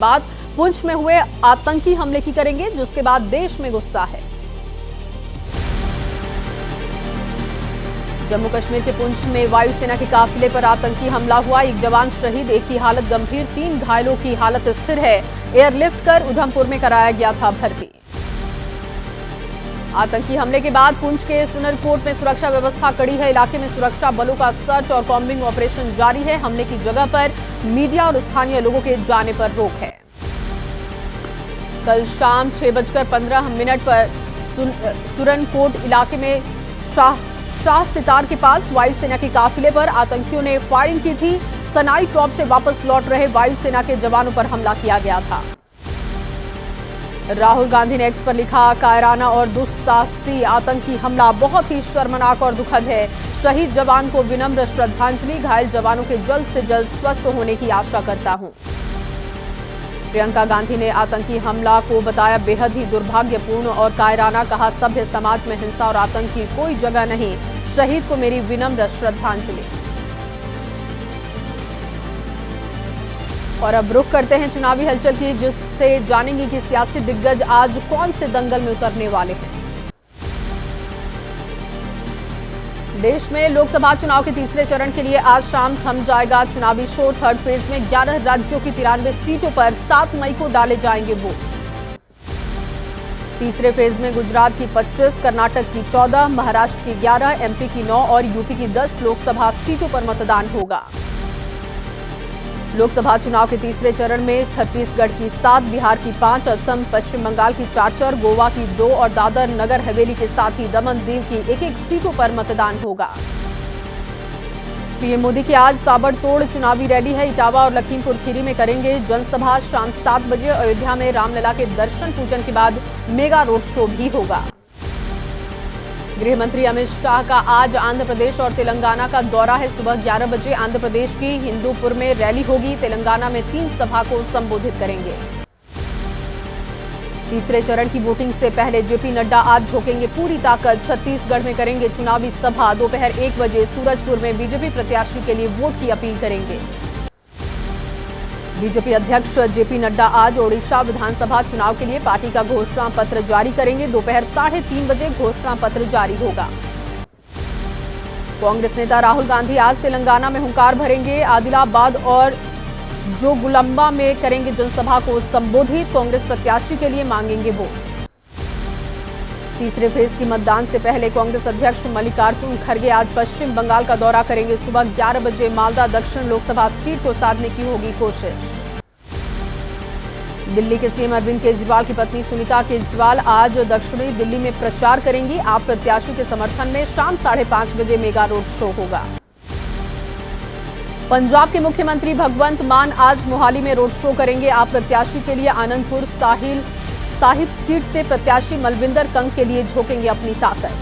बाद पुंछ में हुए आतंकी हमले की करेंगे, जिसके बाद देश में गुस्सा है। जम्मू कश्मीर के पुंछ में वायुसेना के काफिले पर आतंकी हमला हुआ। एक जवान शहीद, एक की हालत गंभीर, 3 घायलों की हालत स्थिर है। एयरलिफ्ट कर उधमपुर में कराया गया था भर्ती। आतंकी हमले के बाद पुंछ के सुनरकोट में सुरक्षा व्यवस्था कड़ी है। इलाके में सुरक्षा बलों का सर्च और कॉम्बिंग ऑपरेशन जारी है। हमले की जगह पर मीडिया और स्थानीय लोगों के जाने पर रोक है। कल शाम 6:15 पर सुरनकोट इलाके में शाह सितार के पास वायुसेना के काफिले पर आतंकियों ने फायरिंग की थी। सनाई टॉप से वापस लौट रहे वायुसेना के जवानों पर हमला किया गया था। राहुल गांधी ने एक्स पर लिखा, कायराना और दुस्साहसी आतंकी हमला बहुत ही शर्मनाक और दुखद है। शहीद जवान को विनम्र श्रद्धांजलि। घायल जवानों के जल्द से जल्द स्वस्थ होने की आशा करता हूं। प्रियंका गांधी ने आतंकी हमला को बताया बेहद ही दुर्भाग्यपूर्ण और कायराना। कहा, सभ्य समाज में हिंसा और आतंक की कोई जगह नहीं। शहीद को मेरी विनम्र श्रद्धांजलि। और अब रुख करते हैं चुनावी हलचल की, जिससे जानेंगे कि सियासी दिग्गज आज कौन से दंगल में उतरने वाले हैं। देश में लोकसभा चुनाव के तीसरे चरण के लिए आज शाम थम जाएगा चुनावी शोर। थर्ड फेज में 11 राज्यों की 93 सीटों पर 7 मई को डाले जाएंगे वोट। तीसरे फेज में गुजरात की 25, कर्नाटक की 14, महाराष्ट्र की 11, एमपी की 9 और यूपी की 10 लोकसभा सीटों पर मतदान होगा। लोकसभा चुनाव के तीसरे चरण में छत्तीसगढ़ की 7, बिहार की 5, असम पश्चिम बंगाल की 4, गोवा की 2 और दादर नगर हवेली के साथ ही दमन दीव की 1-1 सीटों पर मतदान होगा। पीएम मोदी की आज ताबड़तोड़ चुनावी रैली है। इटावा और लखीमपुर खीरी में करेंगे जनसभा। शाम 7 बजे अयोध्या में रामलला के दर्शन पूजन के बाद मेगा रोड शो भी होगा। गृह मंत्री अमित शाह का आज आंध्र प्रदेश और तेलंगाना का दौरा है। सुबह 11 बजे आंध्र प्रदेश की हिंदूपुर में रैली होगी। तेलंगाना में 3 सभा को संबोधित करेंगे। तीसरे चरण की वोटिंग से पहले जेपी नड्डा आज झोंकेंगे पूरी ताकत। छत्तीसगढ़ में करेंगे चुनावी सभा। दोपहर 1 बजे सूरजपुर में बीजेपी प्रत्याशी के लिए वोट की अपील करेंगे। बीजेपी अध्यक्ष जेपी नड्डा आज ओडिशा विधानसभा चुनाव के लिए पार्टी का घोषणा पत्र जारी करेंगे। दोपहर 3:30 बजे घोषणा पत्र जारी होगा। कांग्रेस नेता राहुल गांधी आज तेलंगाना में हुंकार भरेंगे। आदिलाबाद और जोगुलंबा में करेंगे जनसभा को संबोधित। कांग्रेस प्रत्याशी के लिए मांगेंगे वोट। तीसरे फेज की मतदान से पहले कांग्रेस अध्यक्ष मल्लिकार्जुन खड़गे आज पश्चिम बंगाल का दौरा करेंगे। सुबह 11 बजे मालदा दक्षिण लोकसभा सीट को साधने की होगी कोशिश। दिल्ली के सीएम अरविंद केजरीवाल की पत्नी सुनीता केजरीवाल आज दक्षिणी दिल्ली में प्रचार करेंगी। आप प्रत्याशी के समर्थन में शाम 5:30 बजे मेगा रोड शो होगा। पंजाब के मुख्यमंत्री भगवंत मान आज मोहाली में रोड शो करेंगे। आप प्रत्याशी के लिए आनंदपुर साहिब सीट से प्रत्याशी मलविंदर कंग के लिए झोंकेंगे अपनी ताकत।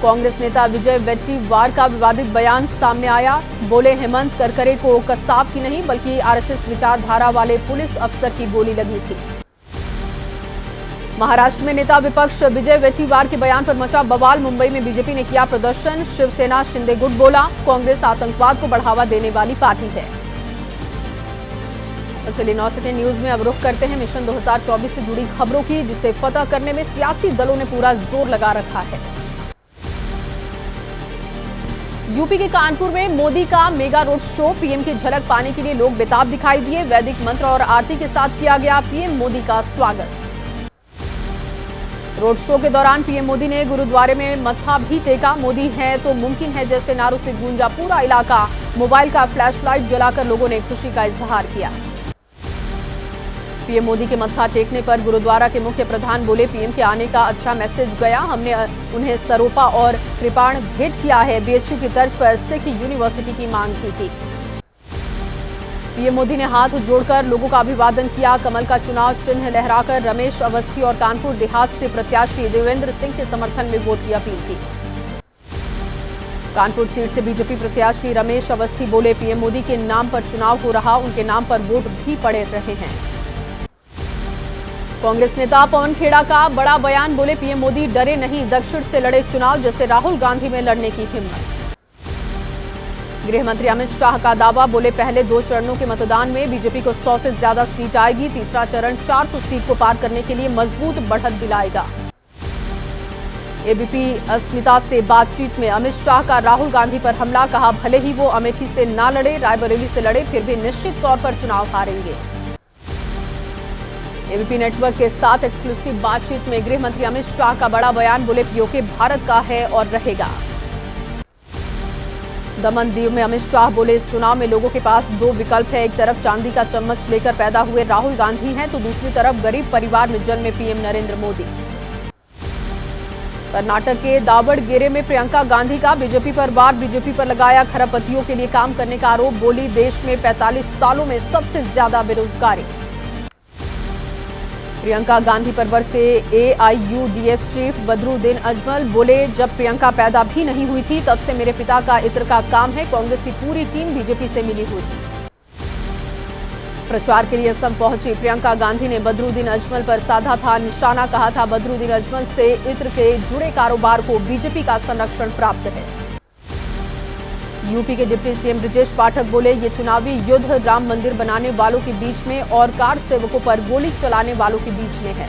कांग्रेस नेता विजय वेट्टीवार का विवादित बयान सामने आया। बोले, हेमंत करकरे को कसाब की नहीं बल्कि आरएसएस विचारधारा वाले पुलिस अफसर की गोली लगी थी। महाराष्ट्र में नेता विपक्ष विजय वेट्टीवार के बयान पर मचा बवाल। मुंबई में बीजेपी ने किया प्रदर्शन। शिवसेना शिंदे गुट बोला। कांग्रेस आतंकवाद को बढ़ावा देने वाली पार्टी है। तो चलिए 9 सेकंड न्यूज में अब रुख करते हैं मिशन 2024 से जुड़ी खबरों की, जिसे फतह करने में सियासी दलों ने पूरा जोर लगा रखा है। यूपी के कानपुर में मोदी का मेगा रोड शो। पीएम की झलक पाने के लिए लोग बेताब दिखाई दिए। वैदिक मंत्र और आरती के साथ किया गया पीएम मोदी का स्वागत। रोड शो के दौरान पीएम मोदी ने गुरुद्वारे में मत्था भी टेका। मोदी है तो मुमकिन है जैसे नारों से गूंजा पूरा इलाका। मोबाइल का फ्लैशलाइट जलाकर लोगों ने खुशी का इजहार किया। पीएम मोदी के मत्था टेकने पर गुरुद्वारा के मुख्य प्रधान बोले, पीएम के आने का अच्छा मैसेज गया। हमने उन्हें सरोपा और कृपाण भेंट किया है। बीएचयू की तर्ज पर सिख यूनिवर्सिटी की मांग की थी। पीएम मोदी ने हाथ जोड़कर लोगों का अभिवादन किया। कमल का चुनाव चिन्ह लहराकर रमेश अवस्थी और कानपुर देहात से प्रत्याशी देवेंद्र सिंह के समर्थन में वोट की अपील की। कानपुर सीट से बीजेपी प्रत्याशी रमेश अवस्थी बोले, पीएम मोदी के नाम पर चुनाव हो रहा, उनके नाम पर वोट भी पड़े रहे हैं। कांग्रेस नेता पवन खेड़ा का बड़ा बयान। बोले, पीएम मोदी डरे नहीं, दक्षिण से लड़े चुनाव जैसे राहुल गांधी में लड़ने की हिम्मत। गृह मंत्री अमित शाह का दावा, बोले पहले 2 चरणों के मतदान में बीजेपी को 100 से ज्यादा सीट आएगी। तीसरा चरण 400 सीट को पार करने के लिए मजबूत बढ़त दिलाएगा। एबीपी अस्मिता से बातचीत में अमित शाह का राहुल गांधी पर हमला, कहा भले ही वो अमेठी से ना लड़े, रायबरेली से लड़े, फिर भी निश्चित तौर पर चुनाव हारेंगे। एबीपी नेटवर्क के साथ एक्सक्लूसिव बातचीत में गृह मंत्री अमित शाह का बड़ा बयान, बोले पीओके भारत का है और रहेगा। दमन दीव में अमित शाह बोले, इस चुनाव में लोगों के पास 2 विकल्प है। एक तरफ चांदी का चम्मच लेकर पैदा हुए राहुल गांधी हैं, तो दूसरी तरफ गरीब परिवार में जन्मे पीएम नरेंद्र मोदी। कर्नाटक के दावड़गेरे में प्रियंका गांधी का बीजेपी पर वार, बीजेपी पर लगाया खरबपतियों के लिए काम करने का आरोप, बोली देश में 45 सालों में सबसे ज्यादा बेरोजगारी। प्रियंका गांधी पर बरसे एआईयूडीएफ चीफ बदरुद्दीन अजमल, बोले जब प्रियंका पैदा भी नहीं हुई थी तब से मेरे पिता का इत्र का काम है। कांग्रेस की पूरी टीम बीजेपी से मिली हुई थी। प्रचार के लिए असम पहुंची प्रियंका गांधी ने बदरुद्दीन अजमल पर साधा था निशाना, कहा था बदरुद्दीन अजमल से इत्र के जुड़े कारोबार को बीजेपी का संरक्षण प्राप्त है। यूपी के डिप्टी सीएम ब्रजेश पाठक बोले, ये चुनावी युद्ध राम मंदिर बनाने वालों के बीच में और कार सेवकों पर गोली चलाने वालों के बीच में है।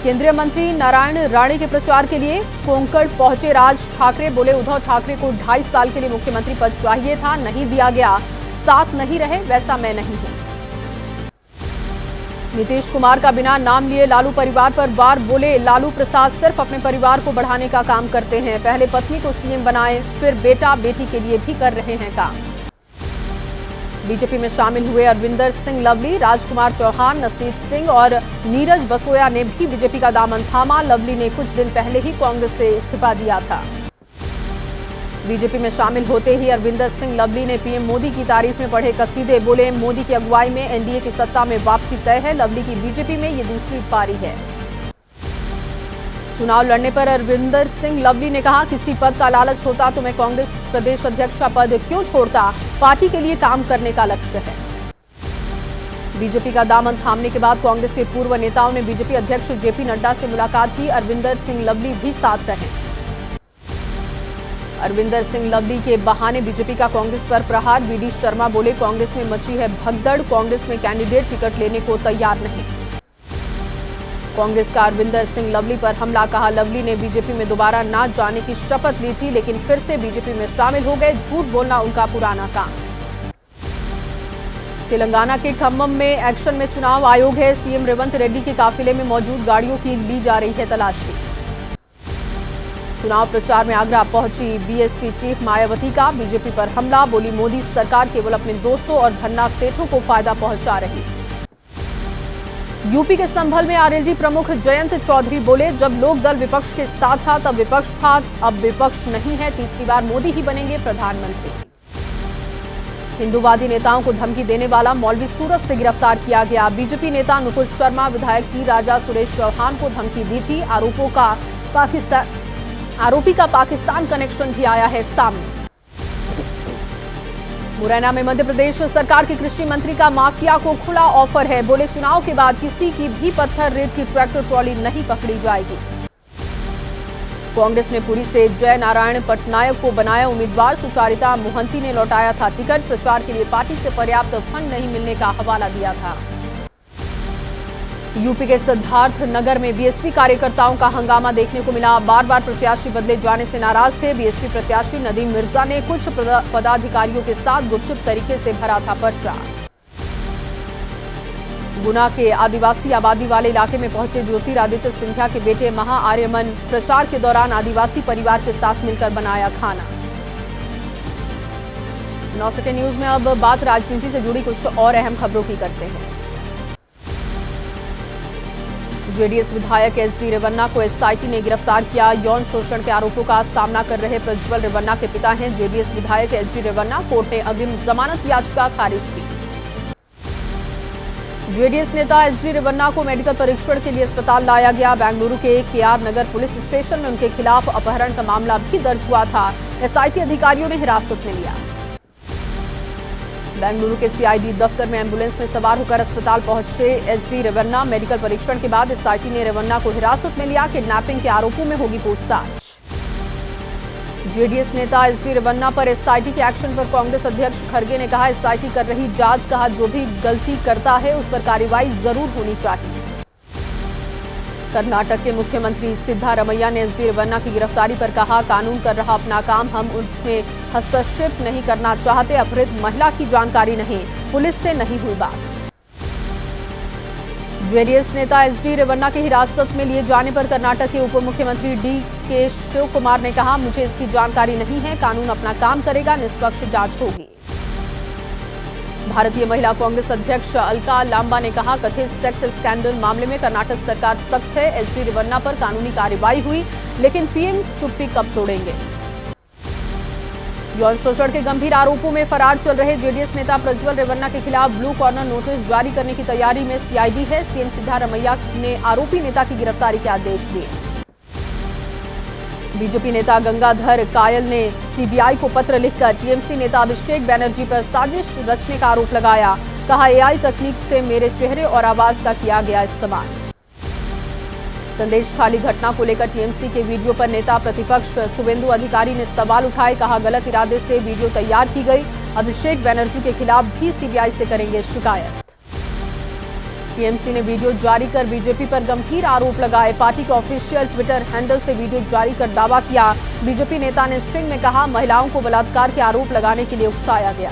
केंद्रीय मंत्री नारायण राणे के प्रचार के लिए कोंकण पहुंचे राज ठाकरे, बोले उद्धव ठाकरे को 2.5 साल के लिए मुख्यमंत्री पद चाहिए था, नहीं दिया गया, साथ नहीं रहे, वैसा मैं नहीं हूं। नीतीश कुमार का बिना नाम लिए लालू परिवार पर वार, बोले लालू प्रसाद सिर्फ अपने परिवार को बढ़ाने का काम करते हैं। पहले पत्नी को सीएम बनाए, फिर बेटा बेटी के लिए भी कर रहे हैं काम। बीजेपी में शामिल हुए अरविंदर सिंह लवली, राजकुमार चौहान, नसीब सिंह और नीरज बसोया ने भी बीजेपी का दामन थामा। लवली ने कुछ दिन पहले ही कांग्रेस से इस्तीफा दिया था। बीजेपी में शामिल होते ही अरविंदर सिंह लवली ने पीएम मोदी की तारीफ में पढ़े कसीदे, बोले मोदी की अगुवाई में एनडीए की सत्ता में वापसी तय है। लवली की बीजेपी में ये दूसरी पारी है। चुनाव लड़ने पर अरविंदर सिंह लवली ने कहा, किसी पद का लालच होता तो मैं कांग्रेस प्रदेश अध्यक्ष का पद क्यों छोड़ता, पार्टी के लिए काम करने का लक्ष्य है। बीजेपी का दामन थामने के बाद कांग्रेस के पूर्व नेताओं ने बीजेपी अध्यक्ष जेपी नड्डा से मुलाकात की। अरविंदर सिंह लवली भी साथ रहे। अरविंदर सिंह लवली के बहाने बीजेपी का कांग्रेस पर प्रहार, बीडी शर्मा बोले कांग्रेस में मची है भगदड़, कांग्रेस में कैंडिडेट टिकट लेने को तैयार नहीं। कांग्रेस का अरविंदर सिंह लवली पर हमला, कहा लवली ने बीजेपी में दोबारा ना जाने की शपथ ली थी लेकिन फिर से बीजेपी में शामिल हो गए, झूठ बोलना उनका पुराना काम। तेलंगाना के खम्मम में एक्शन में चुनाव आयोग है, सीएम रेवंत रेड्डी के काफिले में मौजूद गाड़ियों की ली जा रही है तलाशी। चुनाव प्रचार में आगरा पहुंची बीएसपी चीफ मायावती का बीजेपी पर हमला, बोली मोदी सरकार केवल अपने दोस्तों और धन्ना सेठों को फायदा पहुंचा रही। यूपी के संभल में आरएलडी प्रमुख जयंत चौधरी बोले, जब लोक दल विपक्ष के साथ था तब विपक्ष था, अब विपक्ष नहीं है, तीसरी बार मोदी ही बनेंगे प्रधानमंत्री। हिंदूवादी नेताओं को धमकी देने वाला मौलवी सूरत से गिरफ्तार किया गया। बीजेपी नेता नुपुर शर्मा विधायक टी राजा सुरेश चौहान को धमकी दी थी। आरोपी का पाकिस्तान कनेक्शन भी आया है सामने। मुरैना में मध्य प्रदेश सरकार के कृषि मंत्री का माफिया को खुला ऑफर है, बोले चुनाव के बाद किसी की भी पत्थर रेत की ट्रैक्टर ट्रॉली नहीं पकड़ी जाएगी। कांग्रेस ने पुरी से जय नारायण पटनायक को बनाया उम्मीदवार, सुचारिता मोहंती ने लौटाया था टिकट। प्रचार के लिए पार्टी से पर्याप्त फंड नहीं मिलने का हवाला दिया था। यूपी के सिद्धार्थ नगर में बीएसपी कार्यकर्ताओं का हंगामा देखने को मिला। बार बार प्रत्याशी बदले जाने से नाराज थे। बीएसपी प्रत्याशी नदीम मिर्जा ने कुछ पदाधिकारियों के साथ गुपचुप तरीके से भरा था पर्चा। गुना के आदिवासी आबादी वाले इलाके में पहुंचे ज्योतिरादित्य सिंधिया के बेटे महाआर्यमन, प्रचार के दौरान आदिवासी परिवार के साथ मिलकर बनाया खाना। 9 सेकंड न्यूज में अब बात राजनीति से जुड़ी कुछ और अहम खबरों की करते हैं। जेडीएस विधायक एसडी रेवन्ना को एसआईटी ने गिरफ्तार किया। यौन शोषण के आरोपों का सामना कर रहे प्रज्वल रेवन्ना के पिता हैं जेडीएस विधायक एसडी रेवन्ना। कोर्ट ने अग्रिम जमानत याचिका खारिज की। जेडीएस नेता एसडी रेवन्ना को मेडिकल परीक्षण के लिए अस्पताल लाया गया। बेंगलुरु के केआर नगर पुलिस स्टेशन में उनके खिलाफ अपहरण का मामला भी दर्ज हुआ था। एसआईटी अधिकारियों ने हिरासत में लिया। बेंगलुरु के सीआईडी दफ्तर में एम्बुलेंस में सवार होकर अस्पताल पहुंचे एसडी रेवन्ना। मेडिकल परीक्षण के बाद एसआईटी ने रेवन्ना को हिरासत में लिया। किडनैपिंग के आरोपों में होगी पूछताछ। जेडीएस नेता एसडी रेवन्ना पर एसआईटी के एक्शन पर कांग्रेस अध्यक्ष खड़गे ने कहा, एसआईटी कर रही जांच, कहा जो भी गलती करता है उस पर कार्रवाई जरूर होनी चाहिए। कर्नाटक के मुख्यमंत्री सिद्धारमैया ने एसडी रेवन्ना की गिरफ्तारी पर कहा, कानून कर रहा अपना काम, हम उसमें हस्तक्षेप नहीं करना चाहते। अपहृत महिला की जानकारी नहीं, पुलिस से नहीं हुई बात। जेडीएस नेता एसडी रेवन्ना के हिरासत में लिए जाने पर कर्नाटक के उप मुख्यमंत्री डी.के. शिव कुमार ने कहा, मुझे इसकी जानकारी नहीं है, कानून अपना काम करेगा, निष्पक्ष जांच होगी। भारतीय महिला कांग्रेस अध्यक्ष अलका लांबा ने कहा, कथित सेक्स स्कैंडल मामले में कर्नाटक सरकार सख्त है। एसडी रेवन्ना पर कानूनी कार्रवाई हुई, लेकिन पीएम चुप्पी कब तोड़ेंगे। यौन शोषण के गंभीर आरोपों में फरार चल रहे जेडीएस नेता प्रज्वल रेवन्ना के खिलाफ ब्लू कॉर्नर नोटिस जारी करने की तैयारी में सीआईडी है। सीएम सिद्धारमैया ने आरोपी नेता की गिरफ्तारी के आदेश दिए। बीजेपी नेता गंगाधर कायल ने सीबीआई को पत्र लिखकर टीएमसी नेता अभिषेक बनर्जी पर साजिश रचने का आरोप लगाया। कहा, एआई तकनीक से मेरे चेहरे और आवाज का किया गया इस्तेमाल। संदेश खाली घटना को लेकर टीएमसी के वीडियो पर नेता प्रतिपक्ष शुभेंदु अधिकारी ने सवाल उठाए। कहा, गलत इरादे से वीडियो तैयार की गई। अभिषेक बनर्जी के खिलाफ भी सीबीआई से करेंगे शिकायत। टीएमसी ने वीडियो जारी कर बीजेपी पर गंभीर आरोप लगाए। पार्टी के ऑफिशियल ट्विटर हैंडल से वीडियो जारी कर दावा किया। बीजेपी नेता ने स्ट्रिंग में कहा, महिलाओं को बलात्कार के आरोप लगाने के लिए उकसाया गया।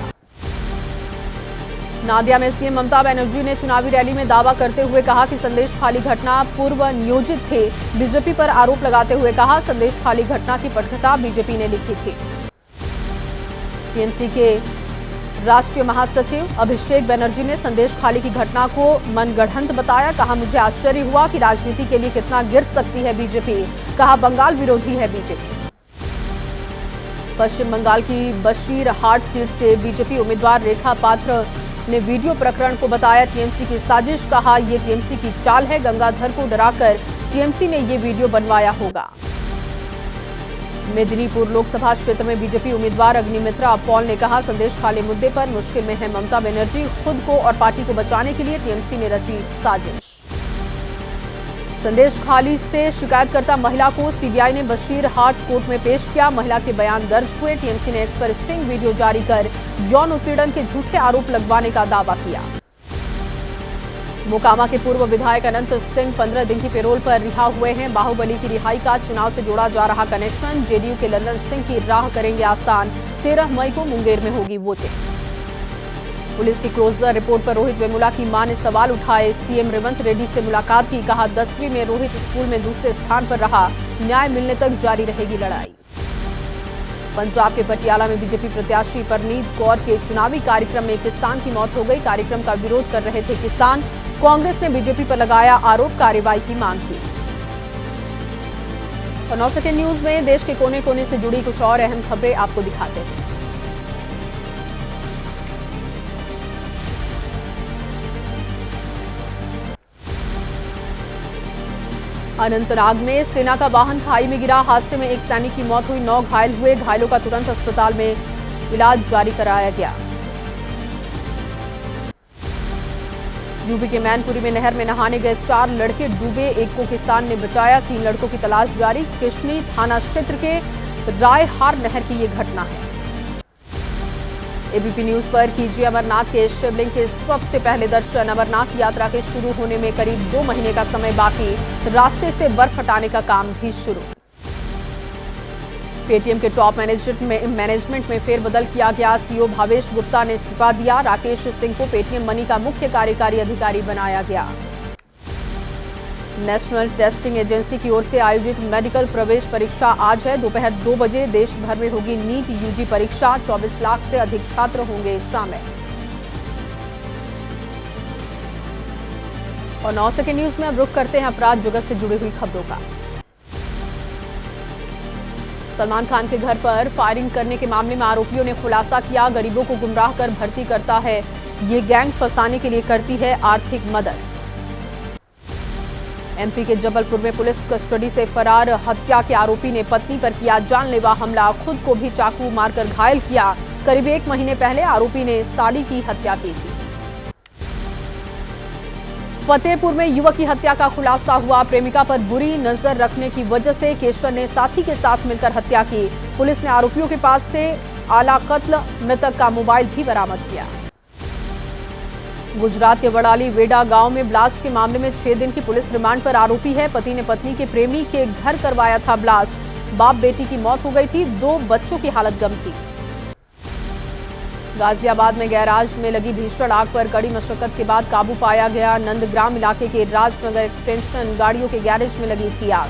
नादिया में सीएम ममता बनर्जी ने चुनावी रैली में दावा करते हुए कहा कि संदेश खाली घटना पूर्व नियोजित थे। बीजेपी पर आरोप लगाते हुए कहा, संदेश खाली घटना की पटकथा बीजेपी ने लिखी थी। टीएमसी के राष्ट्रीय महासचिव अभिषेक बनर्जी ने संदेश खाली की घटना को मनगढ़ंत बताया। कहा, मुझे आश्चर्य हुआ कि राजनीति के लिए कितना गिर सकती है बीजेपी। कहा, बंगाल विरोधी है बीजेपी। पश्चिम बंगाल की बशीरहाट सीट से बीजेपी उम्मीदवार रेखा पात्र ने वीडियो प्रकरण को बताया टीएमसी की साजिश। कहा, ये टीएमसी की चाल है, गंगाधर को डराकर टीएमसी ने ये वीडियो बनवाया होगा। मेदिनीपुर लोकसभा क्षेत्र में बीजेपी उम्मीदवार अग्निमित्रा पॉल ने कहा, संदेश खाली मुद्दे पर मुश्किल में है ममता बनर्जी। खुद को और पार्टी को बचाने के लिए टीएमसी ने रची साजिश। संदेश खाली से शिकायतकर्ता महिला को सीबीआई ने बशीरहाट कोर्ट में पेश किया। महिला के बयान दर्ज हुए। टीएमसी ने एक्स पर स्टिंग वीडियो जारी कर यौन उत्पीड़न के झूठे आरोप लगवाने का दावा किया। मोकामा के पूर्व विधायक अनंत सिंह 15 दिन की पैरोल पर रिहा हुए हैं। बाहुबली की रिहाई का चुनाव से जोड़ा जा रहा कनेक्शन। जेडीयू के लल्लन सिंह की राह करेंगे आसान। 13 मई को मुंगेर में होगी वोटिंग। पुलिस की क्लोजर रिपोर्ट पर रोहित वेमुला की मां ने सवाल उठाए। सीएम रेवंत रेड्डी से मुलाकात की। कहा, 10वीं में रोहित स्कूल में दूसरे स्थान पर रहा। न्याय मिलने तक जारी रहेगी लड़ाई। पंजाब के पटियाला में बीजेपी प्रत्याशी परनीत कौर के चुनावी कार्यक्रम में किसान की मौत हो गई। कार्यक्रम का विरोध कर रहे थे किसान। कांग्रेस ने बीजेपी पर लगाया आरोप, कार्रवाई की मांग की। और 9 सेकंड न्यूज में देश के कोने कोने से जुड़ी कुछ और अहम खबरें आपको दिखाते हैं। अनंतनाग में सेना का वाहन खाई में गिरा। हादसे में एक सैनिक की मौत हुई, 9 घायल हुए। घायलों का तुरंत अस्पताल में इलाज जारी कराया गया। यूपी के मैनपुरी में नहर में नहाने गए 4 लड़के डूबे, एक को किसान ने बचाया। 3 लड़कों की तलाश जारी। किशनी थाना क्षेत्र के रायहार नहर की ये घटना है। एबीपी न्यूज पर कीजिए अमरनाथ के शिवलिंग के सबसे पहले दर्शन। अमरनाथ यात्रा के शुरू होने में करीब 2 महीने का समय बाकी। रास्ते से बर्फ हटाने का काम भी शुरू। पेटीएम के टॉप मैनेजमेंट में फेरबदल किया गया। सीईओ भावेश गुप्ता ने इस्तीफा दिया। राकेश सिंह को पेटीएम मनी का मुख्य कार्यकारी अधिकारी बनाया गया। नेशनल टेस्टिंग एजेंसी की ओर से आयोजित मेडिकल प्रवेश परीक्षा आज है। दोपहर 2 बजे देश भर में होगी नीट यूजी परीक्षा। 24 लाख से अधिक छात्र होंगे शामिल। और 9 सेकंड न्यूज में अब रुख करते हैं अपराध जगत से जुड़ी हुई खबरों का। सलमान खान के घर पर फायरिंग करने के मामले में आरोपियों ने खुलासा किया। गरीबों को गुमराह कर भर्ती करता है। ये गैंग फंसाने के लिए करती है आर्थिक मदद। एमपी के जबलपुर में पुलिस कस्टडी से फरार हत्या के आरोपी ने पत्नी पर किया जानलेवा हमला। खुद को भी चाकू मारकर घायल किया। करीब 1 महीने पहले आरोपी ने साली की हत्या की थी। फतेहपुर में युवक की हत्या का खुलासा हुआ। प्रेमिका पर बुरी नजर रखने की वजह से केशव ने साथी के साथ मिलकर हत्या की। पुलिस ने आरोपियों के पास से आला कत्ल, मृतक का मोबाइल भी बरामद किया। गुजरात के वडाली वेडा गांव में ब्लास्ट के मामले में 6 दिन की पुलिस रिमांड पर आरोपी है। पति ने पत्नी के प्रेमी के घर करवाया था ब्लास्ट। बाप बेटी की मौत हो गई थी, 2 बच्चों की हालत गंभीर। गाजियाबाद में गैराज में लगी भीषण आग पर कड़ी मशक्कत के बाद काबू पाया गया। नंदग्राम इलाके के राजनगर एक्सटेंशन गाड़ियों के गैरेज में लगी थी आग।